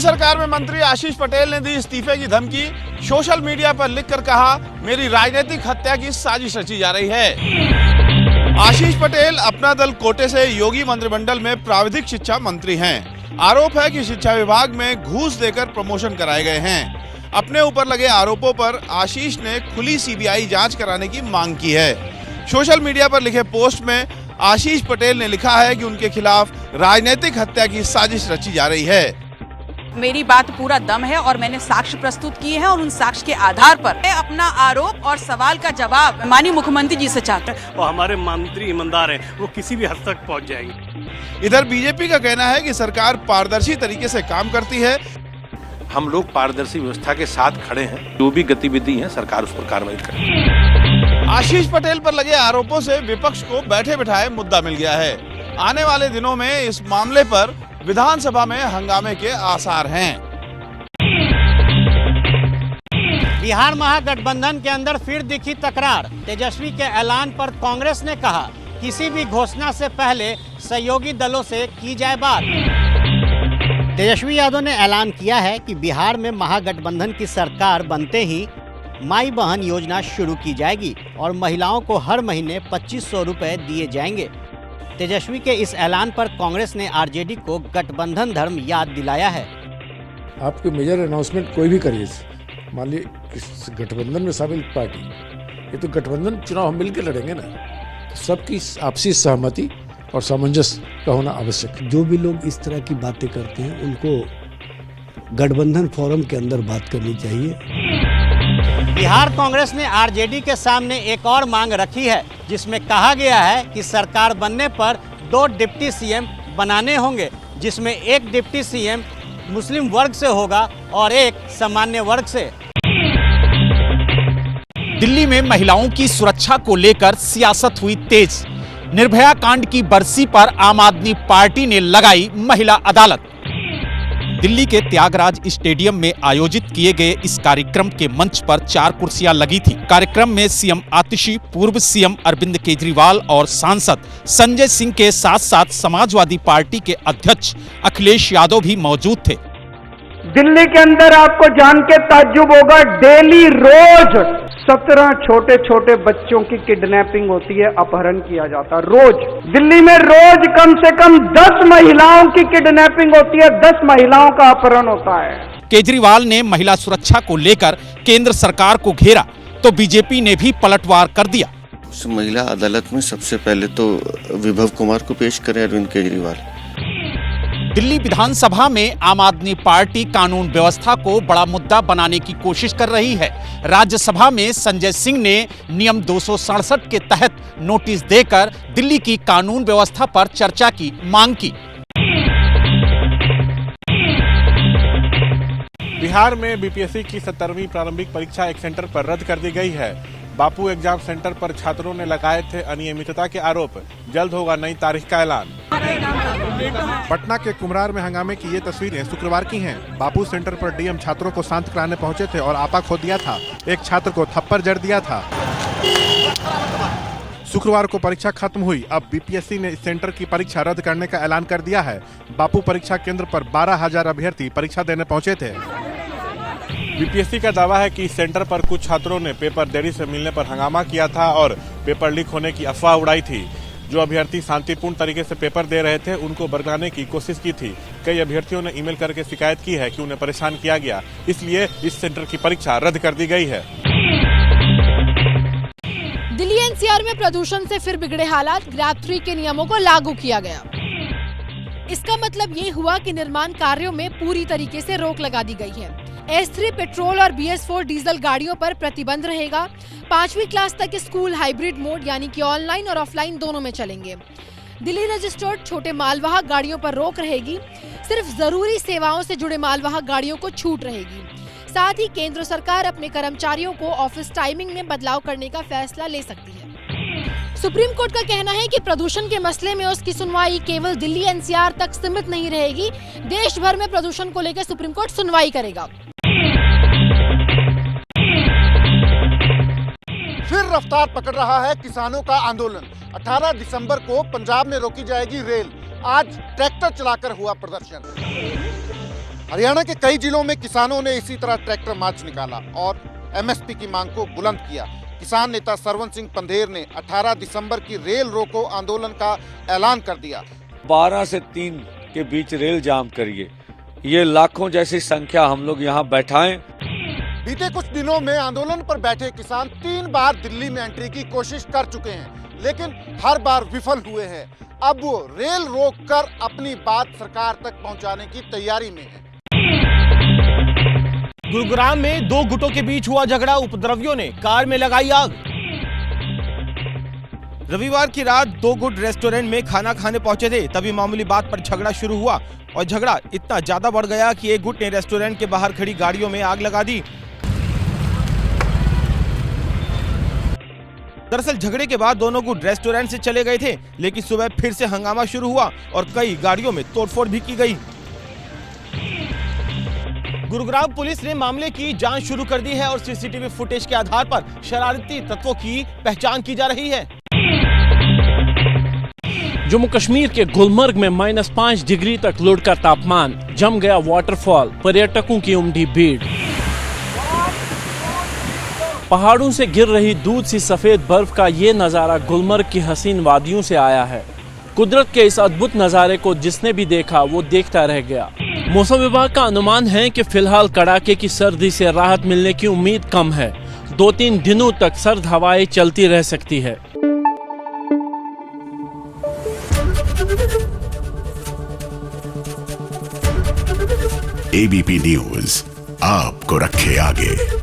सरकार में मंत्री आशीष पटेल ने दी इस्तीफे की धमकी। सोशल मीडिया पर लिखकर कहा, मेरी राजनीतिक हत्या की साजिश रची जा रही है। आशीष पटेल अपना दल कोटे से योगी मंत्रिमंडल में प्राविधिक शिक्षा मंत्री हैं। आरोप है कि शिक्षा विभाग में घूस देकर प्रमोशन कराए गए हैं। अपने ऊपर लगे आरोपों पर आशीष ने खुली सीबीआई जांच कराने की मांग की है। सोशल मीडिया पर लिखे पोस्ट में आशीष पटेल ने लिखा है कि उनके खिलाफ राजनीतिक हत्या की साजिश रची जा रही है। मेरी बात पूरा दम है और मैंने साक्ष्य प्रस्तुत किए हैं और उन साक्ष्य के आधार पर मैं अपना आरोप और सवाल का जवाब माननीय मुख्यमंत्री जी से चाहते हैं। और हमारे मंत्री ईमानदार हैं, वो किसी भी हद तक पहुंच जाएंगे। इधर बीजेपी का कहना है कि सरकार पारदर्शी तरीके से काम करती है। हम लोग पारदर्शी व्यवस्था के साथ खड़े हैं। जो भी गतिविधि है सरकार उस पर कार्रवाई करे। आशीष पटेल पर लगे आरोपों से विपक्ष को बैठे बिठाए मुद्दा मिल गया है। आने वाले दिनों में इस मामले पर विधानसभा में हंगामे के आसार हैं। बिहार महागठबंधन के अंदर फिर दिखी तकरार। तेजस्वी के ऐलान पर कांग्रेस ने कहा, किसी भी घोषणा से पहले सहयोगी दलों से की जाए बात। तेजस्वी यादव ने ऐलान किया है कि बिहार में महागठबंधन की सरकार बनते ही माई बहन योजना शुरू की जाएगी और महिलाओं को हर महीने 2500 रुपए दिए जाएंगे। तेजस्वी के इस ऐलान पर कांग्रेस ने आरजेडी को गठबंधन धर्म याद दिलाया है। आपको मेजर अनाउंसमेंट कोई भी करिए, मान लीजिए इस गठबंधन में शामिल पार्टी, ये तो गठबंधन चुनाव हम मिलकर लड़ेंगे ना, तो सबकी आपसी सहमति और सामंजस्य का होना आवश्यक है। जो भी लोग इस तरह की बातें करते हैं उनको गठबंधन फोरम के अंदर बात करनी चाहिए। बिहार कांग्रेस ने आरजेडी के सामने एक और मांग रखी है, जिसमें कहा गया है कि सरकार बनने पर 2 डिप्टी सीएम बनाने होंगे, जिसमें एक डिप्टी सीएम मुस्लिम वर्ग से होगा और एक सामान्य वर्ग से। दिल्ली में महिलाओं की सुरक्षा को लेकर सियासत हुई तेज। निर्भया कांड की बरसी पर आम आदमी पार्टी ने लगाई महिला अदालत। दिल्ली के त्यागराज स्टेडियम में आयोजित किए गए इस कार्यक्रम के मंच पर 4 कुर्सियां लगी थी। कार्यक्रम में सीएम आतिशी, पूर्व सीएम अरविंद केजरीवाल और सांसद संजय सिंह के साथ साथ समाजवादी पार्टी के अध्यक्ष अखिलेश यादव भी मौजूद थे। दिल्ली के अंदर आपको जान के ताज्जुब होगा, डेली रोज 17 छोटे छोटे बच्चों की किडनैपिंग होती है, अपहरण किया जाता है। रोज दिल्ली में रोज कम से कम 10 महिलाओं की किडनैपिंग होती है, 10 महिलाओं का अपहरण होता है। केजरीवाल ने महिला सुरक्षा को लेकर केंद्र सरकार को घेरा तो बीजेपी ने भी पलटवार कर दिया। उस महिला अदालत में सबसे पहले तो विभव कुमार को पेश करें, अरविंद केजरीवाल। दिल्ली विधानसभा में आम आदमी पार्टी कानून व्यवस्था को बड़ा मुद्दा बनाने की कोशिश कर रही है। राज्यसभा में संजय सिंह ने नियम 267 के तहत नोटिस देकर दिल्ली की कानून व्यवस्था पर चर्चा की मांग की। बिहार में बीपीएससी की 17वीं प्रारंभिक परीक्षा एक सेंटर पर रद्द कर दी गई है। बापू एग्जाम सेंटर पर छात्रों ने लगाए थे अनियमितता के आरोप। जल्द होगा नई तारीख का ऐलान। पटना के कुम्हरार में हंगामे की ये तस्वीरें शुक्रवार की हैं। बापू सेंटर पर डीएम छात्रों को शांत कराने पहुंचे थे और आपा खो दिया था। एक छात्र को थप्पड़ जड़ दिया था। शुक्रवार को परीक्षा खत्म हुई। अब बीपीएससी ने इस सेंटर की परीक्षा रद्द करने का ऐलान कर दिया है। बापू परीक्षा केंद्र पर 12,000 अभ्यर्थी परीक्षा देने पहुंचे थे। बीपीएससी का दावा है कि इस सेंटर पर कुछ छात्रों ने पेपर देरी से मिलने पर हंगामा किया था और पेपर लीक होने की अफवाह उड़ाई थी। जो अभ्यर्थी शांतिपूर्ण तरीके से पेपर दे रहे थे उनको बरगलाने की कोशिश की थी। कई अभ्यर्थियों ने ईमेल करके शिकायत की है कि उन्हें परेशान किया गया, इसलिए इस सेंटर की परीक्षा रद्द कर दी गई है। दिल्ली एनसीआर में प्रदूषण से फिर बिगड़े हालात। ग्रैब 3 के नियमों को लागू किया गया। इसका मतलब ये हुआ कि निर्माण कार्यों में पूरी तरीके से रोक लगा दी गई है। S3 पेट्रोल और BS4 डीजल गाड़ियों पर प्रतिबंध रहेगा। 5वीं क्लास तक स्कूल हाइब्रिड मोड यानी कि ऑनलाइन और ऑफलाइन दोनों में चलेंगे। दिल्ली रजिस्टर्ड छोटे मालवाहक गाड़ियों पर रोक रहेगी। सिर्फ जरूरी सेवाओं से जुड़े मालवाहक गाड़ियों को छूट रहेगी। साथ ही केंद्र सरकार अपने कर्मचारियों को ऑफिस टाइमिंग में बदलाव करने का फैसला ले सकती है। सुप्रीम कोर्ट का कहना है कि प्रदूषण के मसले में उसकी सुनवाई केवल दिल्ली एनसीआर तक सीमित नहीं रहेगी। देश भर में प्रदूषण को लेकर सुप्रीम कोर्ट सुनवाई करेगा। फिर रफ्तार पकड़ रहा है किसानों का आंदोलन। 18 दिसंबर को पंजाब में रोकी जाएगी रेल। आज ट्रैक्टर चलाकर हुआ प्रदर्शन। हरियाणा के कई जिलों में किसानों ने इसी तरह ट्रैक्टर मार्च निकाला और एमएसपी की मांग को बुलंद किया। किसान नेता सरवन सिंह पंधेर ने 18 दिसंबर की रेल रोको आंदोलन का ऐलान कर दिया। 12 से 3 के बीच रेल जाम करिए, ये लाखों जैसी संख्या हम लोग यहाँ बैठाएं। बीते कुछ दिनों में आंदोलन पर बैठे किसान 3 बार दिल्ली में एंट्री की कोशिश कर चुके हैं, लेकिन हर बार विफल हुए हैं। अब वो रेल रोककर अपनी बात सरकार तक पहुंचाने की तैयारी में है। गुरुग्राम में 2 गुटों के बीच हुआ झगड़ा, उपद्रवियों ने कार में लगाई आग। रविवार की रात 2 गुट रेस्टोरेंट में खाना खाने पहुंचे थे, तभी मामूली बात पर झगड़ा शुरू हुआ और झगड़ा इतना ज्यादा बढ़ गया कि एक गुट ने रेस्टोरेंट के बाहर खड़ी गाड़ियों में आग लगा दी। दरअसल झगड़े के बाद दोनों गुट रेस्टोरेंट से चले गए थे, लेकिन सुबह फिर से हंगामा शुरू हुआ और कई गाड़ियों में तोड़फोड़ भी की गई। गुरुग्राम पुलिस ने मामले की जांच शुरू कर दी है और सीसीटीवी फुटेज के आधार पर शरारती तत्वों की पहचान की जा रही है। जम्मू कश्मीर के गुलमर्ग में -5 डिग्री तक लुढ़का तापमान, जम गया वाटरफॉल, पर्यटकों की उमड़ी भीड़। पहाड़ों से गिर रही दूध सी सफेद बर्फ का ये नज़ारा गुलमर्ग की हसीन वादियों से आया है। कुदरत के इस अद्भुत नज़ारे को जिसने भी देखा वो देखता रह गया। मौसम विभाग का अनुमान है कि फिलहाल कड़ाके की सर्दी से राहत मिलने की उम्मीद कम है। 2-3 दिनों तक सर्द हवाएं चलती रह सकती है। एबीपी न्यूज आपको रखे आगे।